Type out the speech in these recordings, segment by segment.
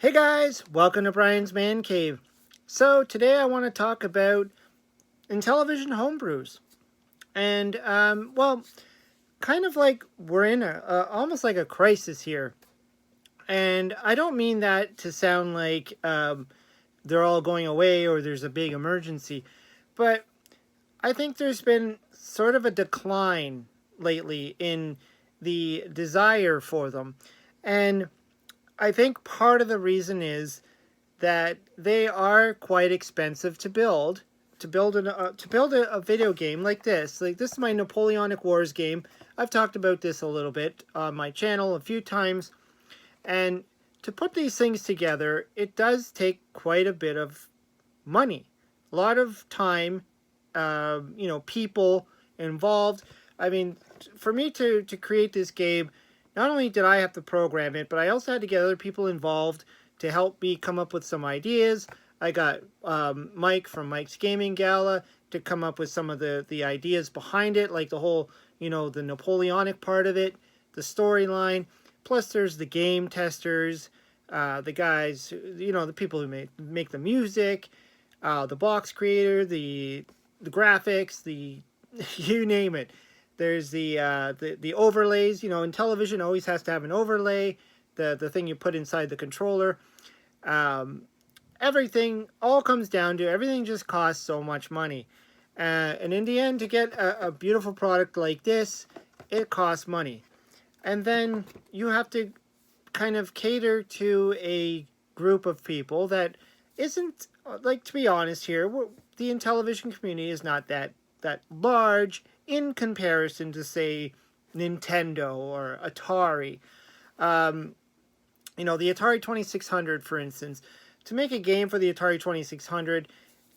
Hey guys, welcome to Brian's Man Cave. So today I want to talk about Intellivision homebrews. And, well, kind of like we're in almost like a crisis here. And I don't mean that to sound like they're all going away or there's a big emergency. But I think there's been sort of a decline lately in the desire for them. And I think part of the reason is that they are quite expensive to build. To build a video game like this. Like, this is my Napoleonic Wars game. I've talked about this a little bit on my channel a few times. And to put these things together, it does take quite a bit of money. A lot of time, people involved. I mean, for me to create this game, not only did I have to program it, but I also had to get other people involved to help me come up with some ideas. I got Mike from Mike's Gaming Gala to come up with some of the ideas behind it, like the whole, the Napoleonic part of it, the storyline. Plus, there's the game testers, the guys, the people who make the music, the box creator, the graphics, the you name it. There's the overlays. Intellivision always has to have an overlay, the thing you put inside the controller. Everything all comes down to everything just costs so much money. And in the end, to get a beautiful product like this, it costs money. And then you have to kind of cater to a group of people that isn't, like, to be honest here, the Intellivision community is not that large in comparison to, say, Nintendo or Atari. The Atari 2600, for instance. To make a game for the Atari 2600,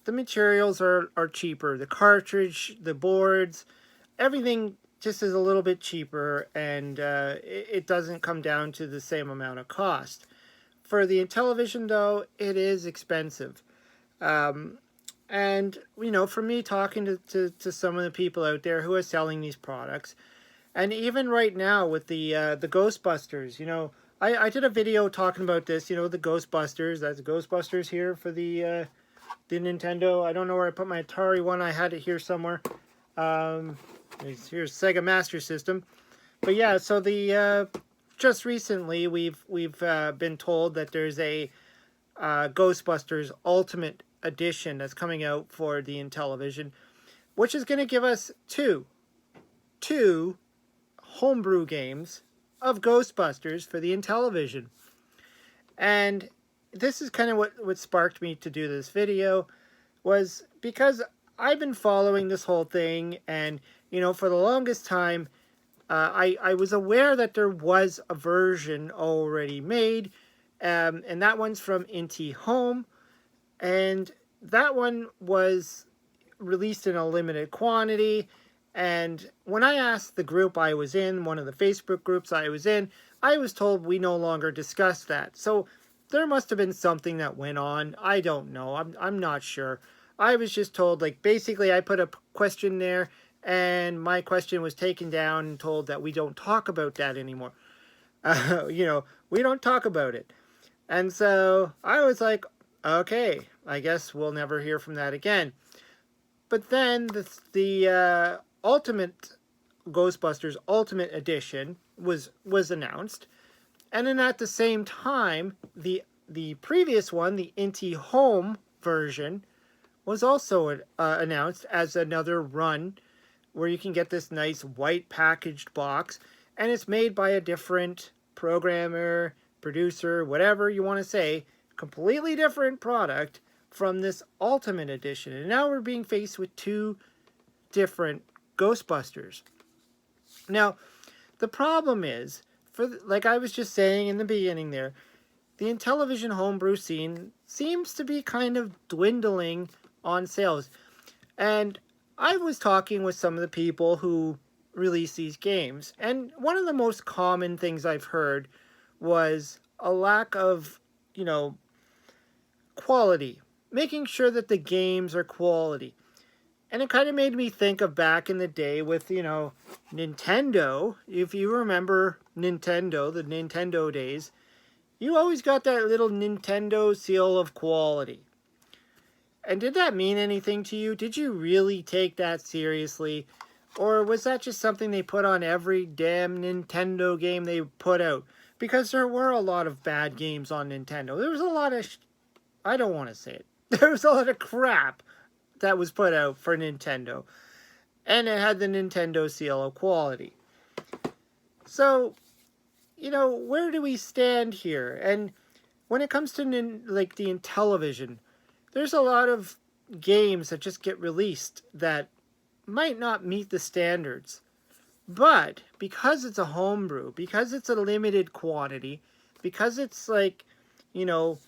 the materials are cheaper. The cartridge, the boards, everything just is a little bit cheaper, and it doesn't come down to the same amount of cost. For the Intellivision, though, it is expensive. And, for me talking to some of the people out there who are selling these products, and even right now with the Ghostbusters, I did a video talking about this, the Ghostbusters. That's Ghostbusters here for the Nintendo. I don't know where I put my Atari one. I had it here somewhere. Here's Sega Master System. But yeah, so just recently we've been told that there's a Ghostbusters Ultimate Edition that's coming out for the Intellivision, which is going to give us two homebrew games of Ghostbusters for the Intellivision. And this is kind of what sparked me to do this video, was because I've been following this whole thing, and for the longest time I was aware that there was a version already made, and that one's from Inti Home, and that one was released in a limited quantity. And when I asked the group I was in, one of the Facebook groups I was in, I was told we no longer discuss that. So there must have been something that went on. I don't know. I'm not sure. I was just told, like, basically I put a question there, and my question was taken down and told that we don't talk about that anymore. We don't talk about it. And so I was like, okay, I guess we'll never hear from that again. But then the Ultimate Ghostbusters Ultimate Edition was announced, and then at the same time, the previous one, the Inti Home version, was also announced as another run where you can get this nice white packaged box, and it's made by a different programmer, producer, whatever you want to say, completely different product from this Ultimate Edition. And now we're being faced with two different Ghostbusters. Now, the problem is, like I was just saying in the beginning there, the Intellivision homebrew scene seems to be kind of dwindling on sales. And I was talking with some of the people who release these games, and one of the most common things I've heard was a lack of, quality. Making sure that the games are quality. And it kind of made me think of back in the day with, Nintendo. If you remember Nintendo, the Nintendo days, you always got that little Nintendo seal of quality. And did that mean anything to you? Did you really take that seriously? Or was that just something they put on every damn Nintendo game they put out? Because there were a lot of bad games on Nintendo. There was a lot of... I don't want to say it. There was a lot of crap that was put out for Nintendo. And it had the Nintendo seal of quality. So, you know, where do we stand here? And when it comes to like the Intellivision, there's a lot of games that just get released that might not meet the standards. But because it's a homebrew, because it's a limited quantity, because it's like, you know,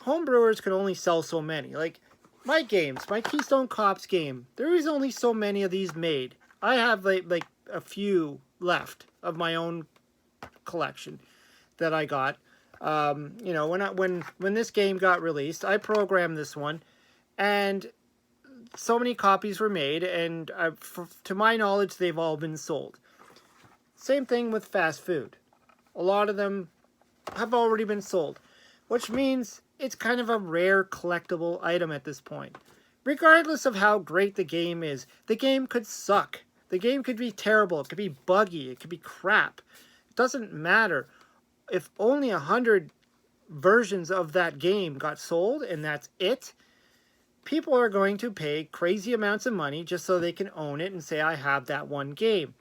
homebrewers can only sell so many. Like my games, my Keystone Cops game, there is only so many of these made. I have like a few left of my own collection that I got. You know, when this game got released, I programmed this one, and so many copies were made, and to my knowledge, they've all been sold. Same thing with fast food. A lot of them have already been sold, which means it's kind of a rare collectible item at this point. Regardless of how great the game is, the game could suck. The game could be terrible. It could be buggy. It could be crap. It doesn't matter. If only 100 versions of that game got sold and that's it, people are going to pay crazy amounts of money just so they can own it and say, I have that one game.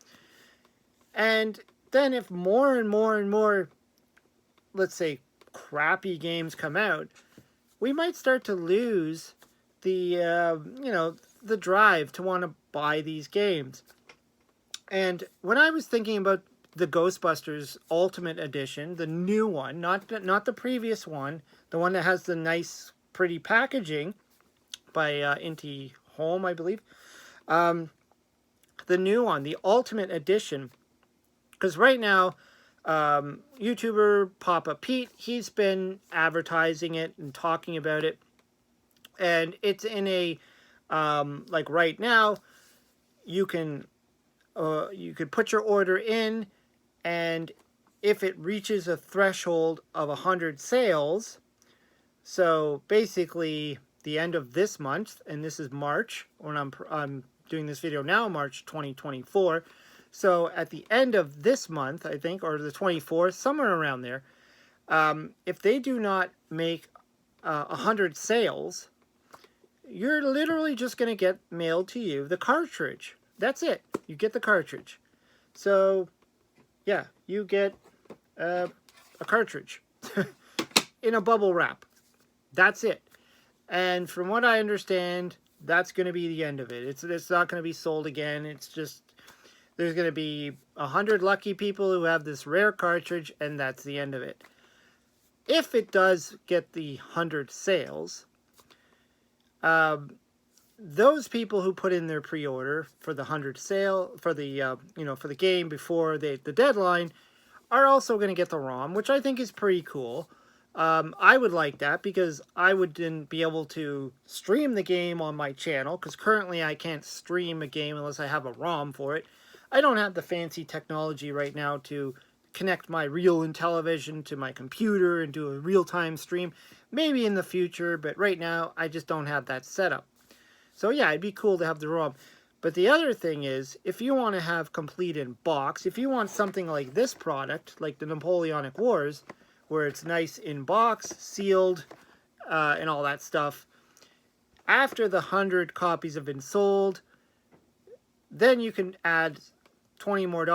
And then if more and more and more, let's say, crappy games come out, we might start to lose the, you know, the drive to want to buy these games. And when I was thinking about the Ghostbusters Ultimate Edition, the new one, not the previous one, the one that has the nice, pretty packaging by Intellivision, I believe. The new one, the Ultimate Edition, because right now, YouTuber Papa Pete, he's been advertising it and talking about it, and it's in a like right now, you could put your order in, and if it reaches a threshold of 100 sales, so basically the end of this month, and this is March, when I'm doing this video now, March 2024, so at the end of this month, I think, or the 24th, somewhere around there, if they do not make 100 sales, you're literally just going to get mailed to you the cartridge. That's it. You get the cartridge. So, yeah, you get a cartridge in a bubble wrap. That's it. And from what I understand, that's going to be the end of it. It's not going to be sold again. It's just, there's going to be 100 lucky people who have this rare cartridge, and that's the end of it. If it does get the 100 sales, those people who put in their pre-order for the 100 sale, for the, you know, for the game before the deadline, are also going to get the ROM, which I think is pretty cool. I would like that because I would then be able to stream the game on my channel, because currently I can't stream a game unless I have a ROM for it. I don't have the fancy technology right now to connect my real Intellivision to my computer and do a real-time stream. Maybe in the future, but right now I just don't have that set up. So yeah, it'd be cool to have the ROM. But the other thing is, if you want to have complete in box, if you want something like this product, like the Napoleonic Wars, where it's nice in box, sealed, and all that stuff, after the 100 copies have been sold, then you can add $20 more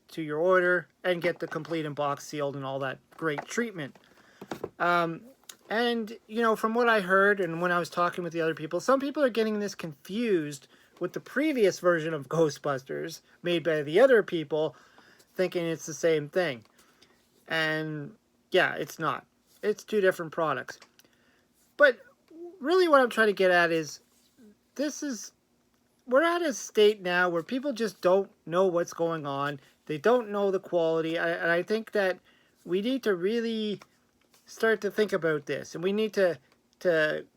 to your order and get the complete in box, sealed, and all that great treatment. And, you know, from what I heard and when I was talking with the other people, some people are getting this confused with the previous version of Ghostbusters made by the other people, thinking it's the same thing. And yeah, it's not. It's two different products. But really what I'm trying to get at is, we're at a state now where people just don't know what's going on. They don't know the quality. And I think that we need to really start to think about this. And we need to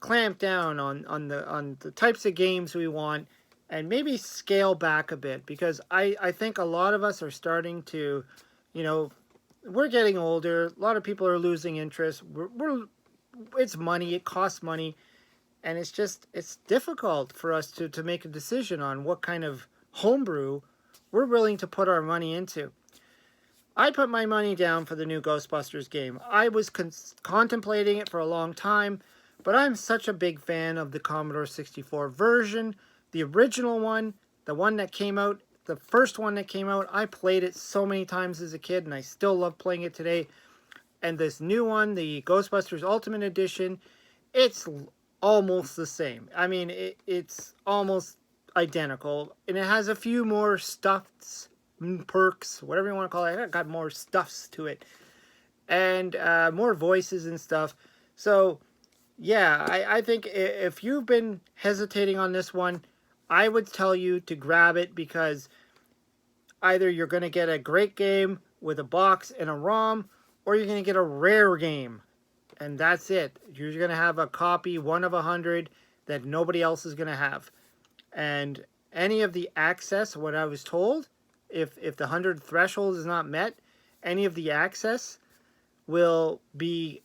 clamp down on the types of games we want and maybe scale back a bit. Because I think a lot of us are starting to, you know, we're getting older. A lot of people are losing interest. It's money. It costs money. And it's difficult for us to make a decision on what kind of homebrew we're willing to put our money into. I put my money down for the new Ghostbusters game. I was contemplating it for a long time, but I'm such a big fan of the Commodore 64 version. The original one, the one that came out, the first one that came out, I played it so many times as a kid, and I still love playing it today. And this new one, the Ghostbusters Ultimate Edition, it's almost the same. I mean, it's almost identical, and it has a few more stuffs, perks, whatever you want to call it. It got more stuffs to it, and more voices and stuff. So, yeah, I think if you've been hesitating on this one, I would tell you to grab it, because either you're going to get a great game with a box and a ROM, or you're going to get a rare game. And that's it. You're going to have a copy, 1 of 100, that nobody else is going to have. And any of the access, what I was told, if the 100 threshold is not met, any of the access will be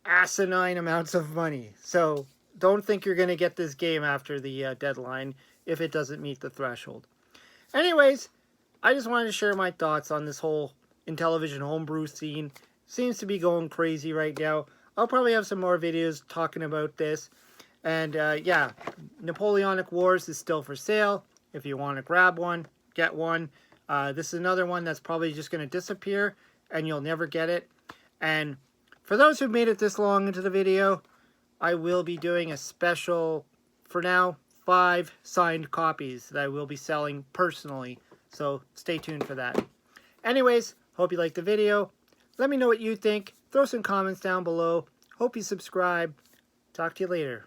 asinine amounts of money. So don't think you're going to get this game after the deadline if it doesn't meet the threshold. Anyways, I just wanted to share my thoughts on this whole Intellivision homebrew scene. Seems to be going crazy right now. I'll probably have some more videos talking about this. And yeah, Napoleonic Wars is still for sale. If you want to grab one, get one. This is another one that's probably just going to disappear and you'll never get it. And for those who've made it this long into the video, I will be doing a special, for now, 5 signed copies that I will be selling personally. So stay tuned for that. Anyways, hope you liked the video. Let me know what you think. Throw some comments down below. Hope you subscribe. Talk to you later.